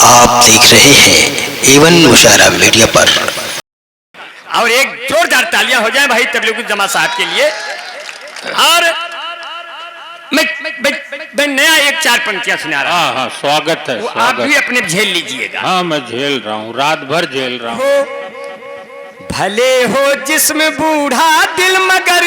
आप देख रहे हैं एवन मुशायरा मीडिया पर। और एक जोरदार तालियां हो जाए भाई तबलीगी जमात साहब के लिए। और मैं नया एक चार पंक्तियां सुना रहा हूं। हाँ, स्वागत है, वो स्वागत। आप भी अपने झेल लीजिएगा। हाँ, मैं झेल रहा हूँ, रात भर झेल रहा हूँ। भले हो जिस्म बूढ़ा दिल मगर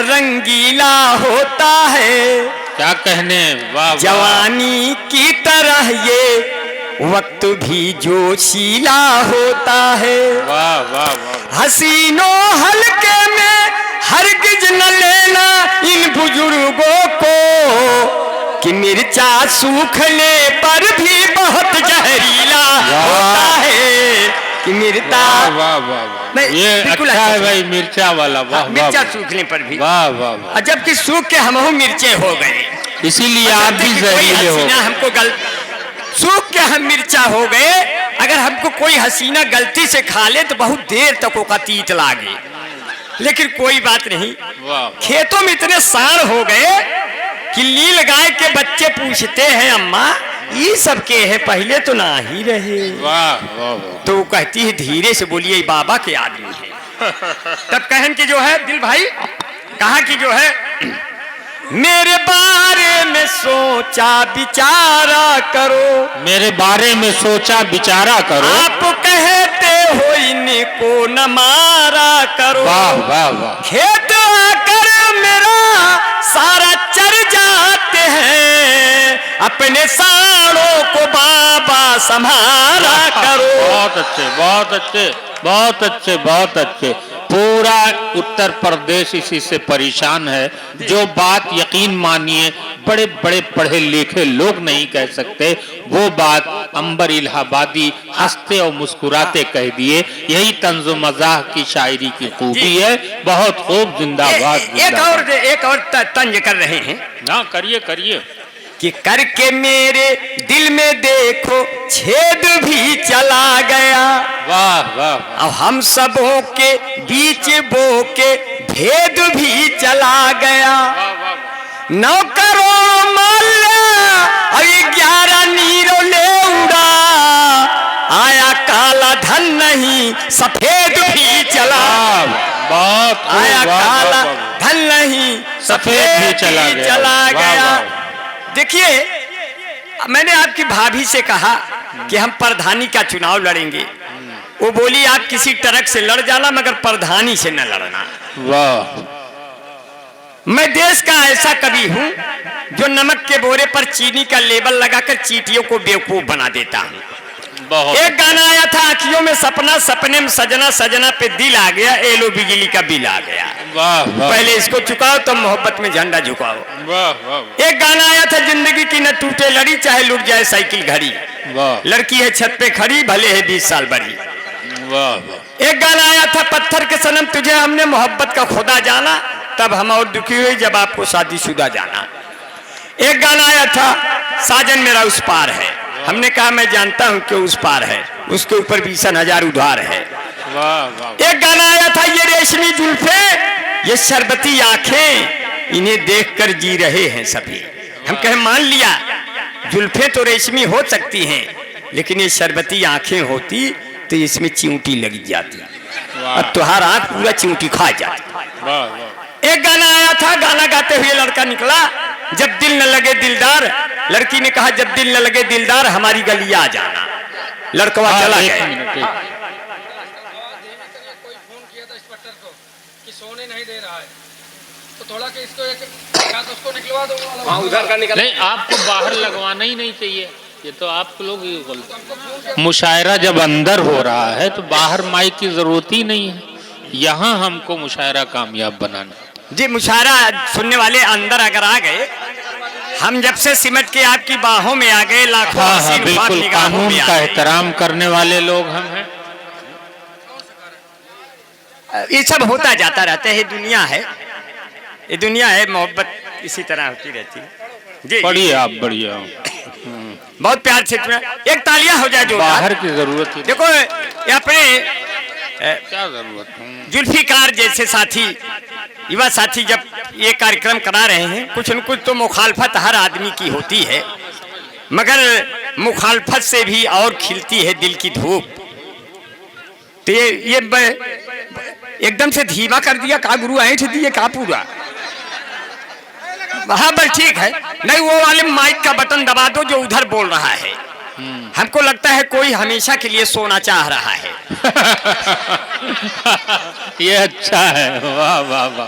रंगीला होता है, क्या कहने, वाह। जवानी की तरह ये वक्त भी जोशीला होता है। वाह वाह वाह। हसीनों हल्के में हरगिज न लेना इन बुजुर्गों को कि मिर्चा सूखने पर भी बहुत जहरीला होता है कि मिर्चा। वाह वाह वाह, ये अच्छा है भाई, मिर्चा वाला। वाह, मिर्चा सूखने पर भी। वाह वाह वाह। जबकि सूख के हमहू मिर्चे हो गए, इसीलिए आप भी जहरीले हो। हमको सूख के हम मिर्चा हो गए। अगर हमको कोई हसीना गलती से खा ले तो बहुत देर तक वो तीत लागे, लेकिन कोई बात नहीं। खेतों में इतने सार हो गए कि नील गाय के बच्चे पूछते हैं अम्मा ये सब के है, पहले तो ना ही रहे। वाह वाह। तो वो कहती है धीरे से बोलिए बाबा के आदमी है। तब कहन की जो है दिल भाई कहा कि जो है मेरे बारे में सोचा विचारा करो, मेरे बारे में सोचा विचारा करो। आप कहते हो इनको न मारा करो। वाह वाह वाह। खेत आकर मेरा सारा चर जाते हैं, अपने साड़ों को बाबा संभाला करो। बहुत अच्छे, बहुत अच्छे, बहुत अच्छे, बहुत अच्छे। पूरा उत्तर प्रदेश इसी से परेशान है। जो बात यकीन मानिए बड़े बड़े पढ़े लिखे लोग नहीं कह सकते, वो बात अंबर इलाहाबादी हंसते और मुस्कुराते कह दिए। यही तंज़ो मज़ाह की शायरी की खूबी है। बहुत खूब, जिंदाबाद। एक और तंज कर रहे हैं ना, करिए करिए। कि करके मेरे दिल में देखो छेद भी चला गया। वाह वाह। अब हम सबों के बीच बो के भेद भी चला गया। 9 करोड़ माल्या और 11 नीरो ले उड़ा, आया काला धन नहीं सफेद भी चला। बहुत आया काला धन नहीं सफेद भी चला गया। देखिए मैंने आपकी भाभी से कहा कि हम प्रधानी का चुनाव लड़ेंगे। वो बोली आप किसी ट्रक से लड़ जाना मगर प्रधानी से न लड़ना। वाह। मैं देश का ऐसा कवि हूं जो नमक के बोरे पर चीनी का लेबल लगाकर चींटियों को बेवकूफ बना देता हूं। एक गाना आया था आंखियों में सपना, सपने में सजना, सजना पे दिल आ गया, एलो बिजली का बिल आ गया। वाह वाह। पहले इसको चुकाओ तो मोहब्बत में झंडा झुकाओ। वाह वाह। एक गाना आया था जिंदगी की न टूटे लड़ी, चाहे लुट जाए साइकिल घड़ी। वाह। लड़की है छत पे खड़ी, भले है 20 साल बड़ी। वाह वाह। एक गाना आया था पत्थर के सनम तुझे हमने मोहब्बत का खुदा जाना, तब हम और दुखी हुए जब आपको शादीशुदा जाना। एक गाना आया था साजन मेरा उस पार है, हमने कहा मैं जानता हूं कि उस पार है, उसके ऊपर 20,000 उधार है। वाह वाह। एक गाना आया था ये रेशमी जुल्फे, ये शरबती आंखें, इन्हें देखकर जी रहे हैं सभी। हम कहे मान लिया जुल्फे तो रेशमी हो सकती हैं, लेकिन ये शरबती आंखें होती तो इसमें चिंटी लग जाती और तुहार आंख पूरा चिंटी खा जाती। वाह वाह। एक गाना आया था, गाना गाते हुए लड़का निकला, जब दिल न लगे दिलदार। लड़की ने कहा जब दिल न लगे दिलदार हमारी गली आ जाना। लड़कवा चला गया। कोई फोन किया था इंस्पेक्टर को कि सोने नहीं दे रहा है, तो थोड़ा कि इसको उसको निकलवा दो। उधर का निकल। नहीं, आपको बाहर लगवाना ही नहीं चाहिए। ये तो आप लोग ही बोलते। मुशायरा जब अंदर हो रहा है तो बाहर माइक की जरूरत ही नहीं है। यहाँ हमको मुशायरा कामयाब बनाना। जी मुशायरा सुनने वाले अंदर अगर आ गए, हम जब से सिमट के आपकी बाहों में आ गए, लाखों हाँ, बिल्कुल कानून का एहतराम करने वाले लोग हम हैं। ये सब होता जाता रहता है, दुनिया है, ये दुनिया है, मोहब्बत इसी तरह होती रहती है। जी बढ़िया, आप बढ़िया। बहुत प्यार से एक तालियां हो जाए जो बाहर की जरूरत है। देखो ये अपने क्या जरूरत है। जुल्फिकार जैसे साथी, युवा साथी जब ये कार्यक्रम करा रहे हैं, कुछ न कुछ तो मुखालफत हर आदमी की होती है, मगर मुखालफत से भी और खिलती है दिल की धूप। तो ये एकदम से धीमा कर दिया का गुरु, ऐंठ दिए का पूरा। हाँ बस ठीक है, नहीं वो वाले माइक का बटन दबा दो जो उधर बोल रहा है। हमको लगता है कोई हमेशा के लिए सोना चाह रहा है। ये अच्छा है, वाह वाह वाह।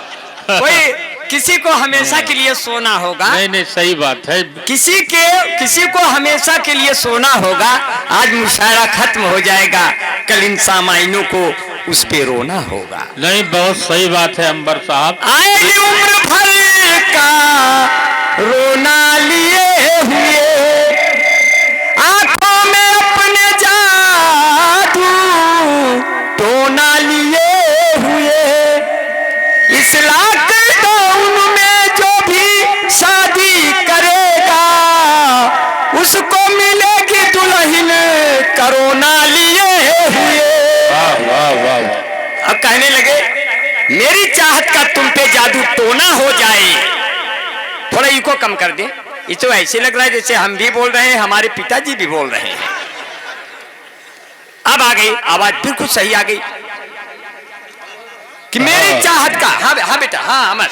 कोई किसी को हमेशा के लिए सोना होगा। नहीं नहीं सही बात है। किसी को हमेशा के लिए सोना होगा। आज मुशायरा खत्म हो जाएगा, कल इन सामाइनों को उस पे रोना होगा। नहीं बहुत सही बात है अंबर साहब। आएगी उम्र भर का रोना लिए हुए, आंखों में अपने जादू टोना लिए हुए, इस लाख में जो भी शादी करेगा उसको मिलेगी दुल्हन करोना लिए हुए। वाह वाह वाह। अब कहने लगे मेरी चाहत का तुम पे जादू टोना हो जाए। थोड़ा इको कम कर दे, ये तो ऐसे लग रहा है जैसे हम भी बोल रहे हैं, हमारे पिताजी भी बोल रहे हैं। अब आ गई आवाज, बिल्कुल सही आ गई कि मेरी चाहत का। हाँ हाँ बेटा, हाँ अमर,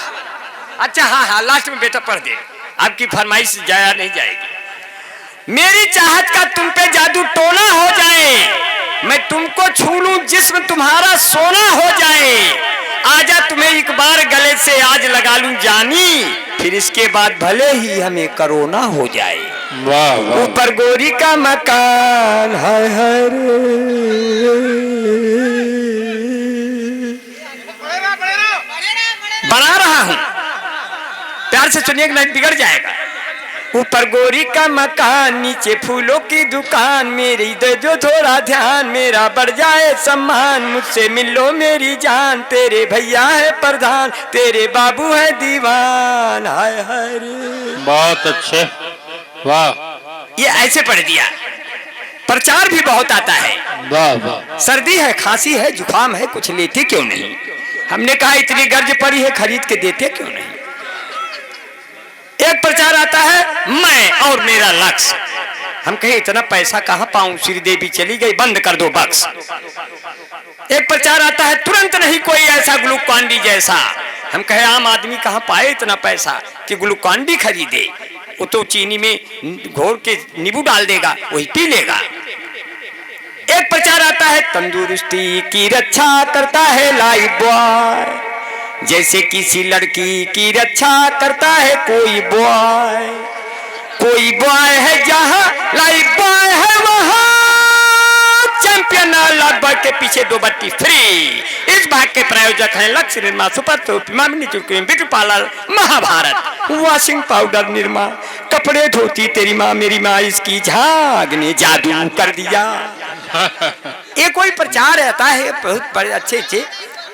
अच्छा हाँ हाँ लास्ट में बेटा पढ़ दे, आपकी फरमाइश जाया नहीं जाएगी। मेरी चाहत का तुम पे जादू टोना हो जाए, मैं तुमको छू लूं जिस्म तुम्हारा सोना हो जाए, आजा तुम्हें एक बार गले से आज लगा लूं जानी, फिर इसके बाद भले ही हमें करोना हो जाए। वाह वाह। ऊपर गोरी का मकान है बना रहा हूं, प्यार से सुनिए, नहीं बिगड़ जाएगा। ऊपर गोरी का मकान, नीचे फूलों की दुकान, मेरी दे जो थोड़ा ध्यान, मेरा बढ़ जाए सम्मान, मुझसे मिलो मेरी जान, तेरे भैया है प्रधान, तेरे बाबू है दीवान। हाय हाय बहुत अच्छे, वाह। ये ऐसे पढ़ दिया। प्रचार भी बहुत आता है। वाह वाह। सर्दी है, खांसी है, जुकाम है, कुछ लेते क्यों नहीं? हमने कहा इतनी गर्ज पड़ी है, खरीद के देते क्यों नहीं? एक प्रचार आता है, मैं और मेरा लक्ष्य। हम कहे इतना पैसा कहाँ पाऊं, श्रीदेवी चली गई, बंद कर दो बक्स। एक प्रचार आता है, तुरंत नहीं कोई ऐसा ग्लूकॉन-डी जैसा। हम कहे आम आदमी कहाँ पाए इतना पैसा कि ग्लूकॉन-डी खरीदे, वो तो चीनी में घोर के नींबू डाल देगा, वही पी लेगा। एक प्रचार आता है, तंदुरुस्ती की रक्षा करता है लाइफ बॉय, जैसे किसी लड़की की रक्षा करता है कोई बॉय। कोई बॉय है जहां लाइफ बॉय है वहां, चैंपियन लगभग के पीछे 2 बत्ती फ्री। इस भाग के प्रायोजक हैं लक्ष्य निर्मा, सुपर सोप, मामिनी चुटकी, beauty parlour, Mahabharat, washing powder Nirma, कपड़े धोती तेरी माँ मेरी माँ, इसकी झाग ने जादू कर दिया। ये कोई प्रचार आता है, बहुत बड़े अच्छे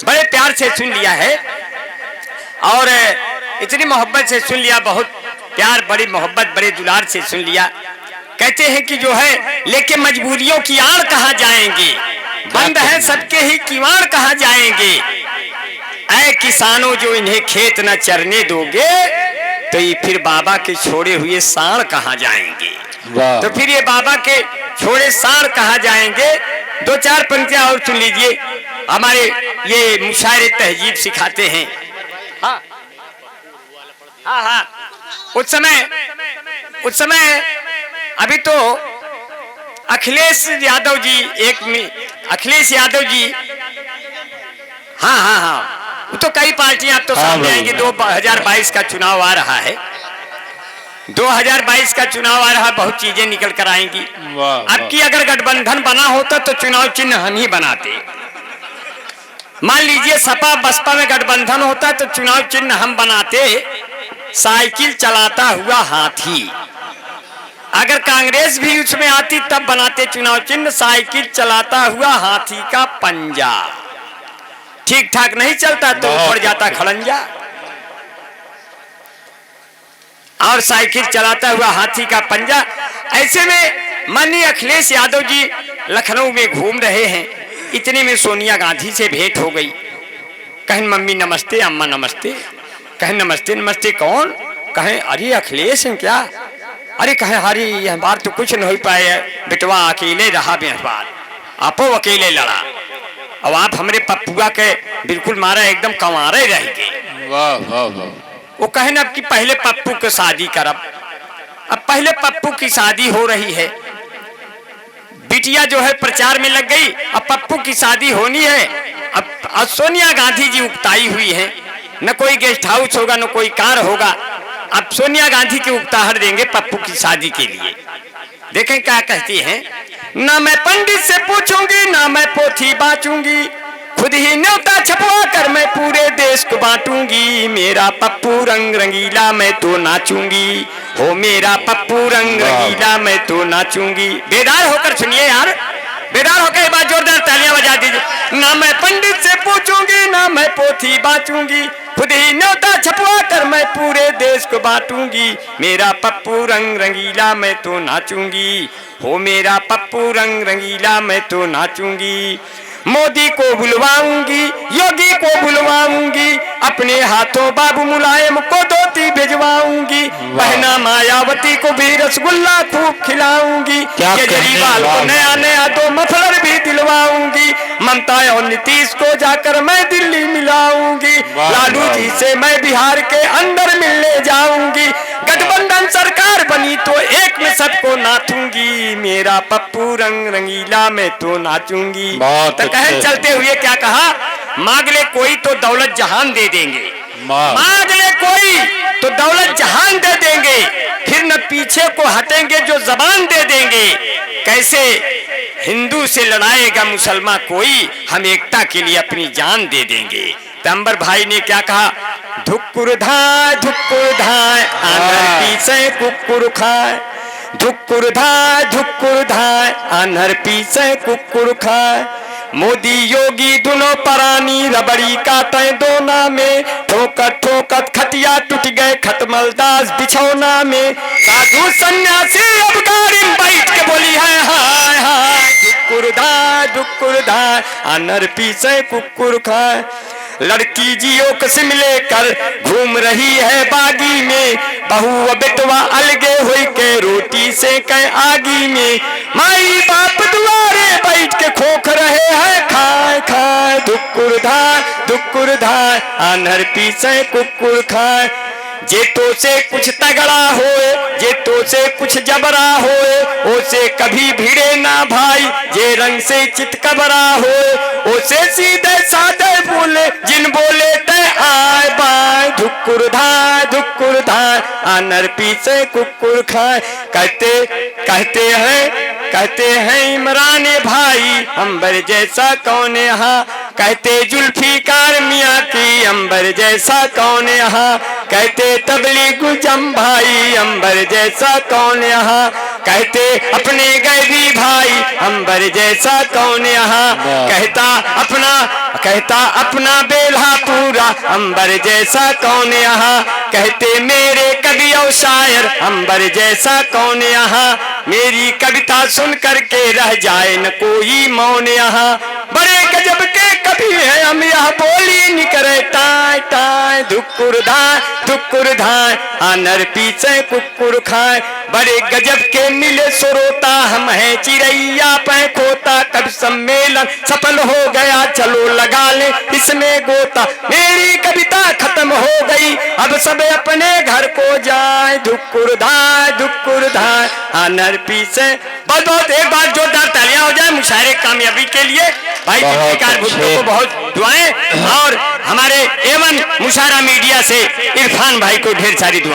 बड़े प्यार से सुन लिया है और इतनी मोहब्बत से सुन लिया, बहुत प्यार, बड़ी मोहब्बत, बड़े दुलार से सुन लिया। कहते हैं कि जो है लेके मजबूरियों की आड़ कहाँ जाएंगे, बंद है सबके ही किवाड़ कहाँ जाएंगे, ऐ किसानों जो इन्हें खेत न चरने दोगे, तो ये फिर बाबा के छोड़े हुए साड़ कहाँ जाएंगे। तो फिर ये बाबा के छोड़े साड़ कहाँ जाएंगे। 2-4 पंक्तियां और सुन लीजिए, हमारे ये मुशायरे तहजीब सिखाते हैं। हाँ हाँ हाँ, उस समय अभी तो अखिलेश यादव जी, अखिलेश यादव जी, हाँ हाँ हाँ, वो तो कई पार्टियां अब तो सामने आएंगी। 2022 का चुनाव आ रहा है, 2022 का चुनाव आ रहा, बहुत चीजें निकल कर आएंगी। अब की अगर गठबंधन बना होता तो चुनाव चिन्ह हम ही बनाते। मान लीजिए सपा बसपा में गठबंधन होता तो चुनाव चिन्ह हम बनाते साइकिल चलाता हुआ हाथी। अगर कांग्रेस भी उसमें आती तब बनाते चुनाव चिन्ह साइकिल चलाता हुआ हाथी का पंजा। ठीक ठाक नहीं चलता तो ऊपर जाता खड़ंजा, और साइकिल चलाता हुआ हाथी का पंजा। ऐसे में माननीय अखिलेश यादव जी लखनऊ में घूम रहे हैं, इतने में सोनिया गांधी से भेंट हो गई। कहें मम्मी नमस्ते, अम्मा नमस्ते। कहें नमस्ते नमस्ते, कौन? कहें अरे अखिलेश हैं क्या? अरे कहे हरी यह बार तो कुछ नहीं पाए, बेटवा अकेले रहा बेहबार, आपो अकेले लड़ा, अब आप हमरे पप्पुआ के बिल्कुल मारा एकदम कंवारे रह गए। वाह वाह वाह। वो कहे ना कि पहले पप्पू को शादी करब, अब पहले पप्पू की शादी हो रही है, बिटिया जो है प्रचार में लग गई, अब पप्पू की शादी होनी है। अब सोनिया गांधी जी उकताई हुई है, न कोई गेस्ट हाउस होगा न कोई कार होगा, अब सोनिया गांधी की उकताहट देंगे पप्पू की शादी के लिए। देखें क्या कहती हैं, ना मैं पंडित से पूछूंगी ना मैं पोथी बांचूंगी, खुद ही न्योता छपवा कर मैं पूरे देश को बांटूंगी, मेरा पप्पू रंग रंगीला मैं तो नाचूंगी, हो मेरा पप्पू रंग रंगीला मैं तो नाचूंगी। बेदार होकर सुनिए यार, बेदार होकर एक बार जोरदार तालियां बजा दीजिए। ना मैं पंडित से पूछूंगी ना मैं पोथी बांचूंगी, खुद ही न्योता छपवा कर मैं पूरे देश को बांटूंगी, मेरा पप्पू रंग रंगीला मैं तो नाचूंगी, हो मेरा पप्पू रंग रंगीला मैं तो नाचूंगी। मोदी को बुलवाऊंगी योगी को बुलवाऊंगी, अपने हाथों बाबू मुलायम को धोती भिजवाऊंगी, बहना मायावती को भी रसगुल्ला खूब खिलाऊंगी, केजरीवाल को नया नया दो मफलर भी दिलवाऊंगी, ममता और नीतीश को जाकर मैं दिल्ली मिलाऊंगी, लालू जी से मैं बिहार के अंदर मिलने जाऊंगी, गठबंधन सरकार बनी तो एक में सबको नाचूंगी, मेरा पप्पू रंग रंगीला मैं तो नाचूंगी। तो कहे चलते हुए क्या कहा, मांग ले कोई तो दौलत जहान दे देंगे, मांग ले कोई तो दौलत जहान दे देंगे, फिर न पीछे को हटेंगे जो जबान दे देंगे, कैसे हिंदू से लड़ाएगा मुसलमान कोई, हम एकता के लिए अपनी जान दे देंगे। तंबर भाई ने क्या कहा, धुक्कुर धाय आनर पीछे कुक्कुर खाए, धुक्कुर धाय आनर पीछे कुक्कुर खाए, मोदी योगी दोनों परानी रबड़ी काटे दोना में, ठोकत ठोकत खटिया टूट गए खटमलदास बिछौना में, साधु सन्यासी अब गाड़ी में बैठ के बोली है हाय हाय, धुक्कुर धाय आनर पीछे कुक्कुर खाए, लड़की जियो कसम लेकर घूम रही है बागी में, बहू बेटवा अलगे हुई के रोटी से कह आगी में, माई बाप दुआरे बैठ के खोख रहे हैं खाए खाए, धुक्कुर धाय आनर पीछे कुक्कुर खाए, जेतो से कुछ तगड़ा होए जेतो से कुछ जबरा होए, ओसे कभी भिड़े ना भाई जे रंग से चित कबरा होए, ओसे सीधे साधे बोले जिन बोले ते आए बाय, धुक्कुर धाय आनर पीछे कुक्कुर खाए, कहते हैं इमरान भाई अंबर जैसा कौन यहाँ, कहते जुल्फिकार मियाँ की अंबर जैसा कौन यहाँ, कहते तबलीग जम भाई अंबर जैसा कौन यहाँ, कहते अपने गैबी भाई अंबर जैसा कौन यहाँ, कहता अपना बेल्हा पूरा अंबर जैसा कौन यहाँ, कहते मेरे कवि और शायर अंबर जैसा कौन यहाँ, मेरी कविता सुन करके रह जाए न कोई मौन यहाँ, बड़े गजब के कवि है हम यह बोली निकरे टाय टाय, धुक्कुर धाय आनर पीछे कुक्कुर खाए, बड़े गजब के मिले सुरोता हम हैं चिड़ैया पे खोता, कब सम्मेलन सफल हो गया चलो लगा ले इसमें गोता, मेरी कविता खत्म हो गई अब सब अपने घर को जाए, धुक्कुर धाय आनर पीछे। बहुत बहुत एक बार जोरदार तालियां हो जाए मुशायरे कामयाबी के लिए। भाई भुट्टो को बहुत दुआएं और हमारे एवन मुशायरा मीडिया से इरफान भाई को ढेर सारी दुआएं।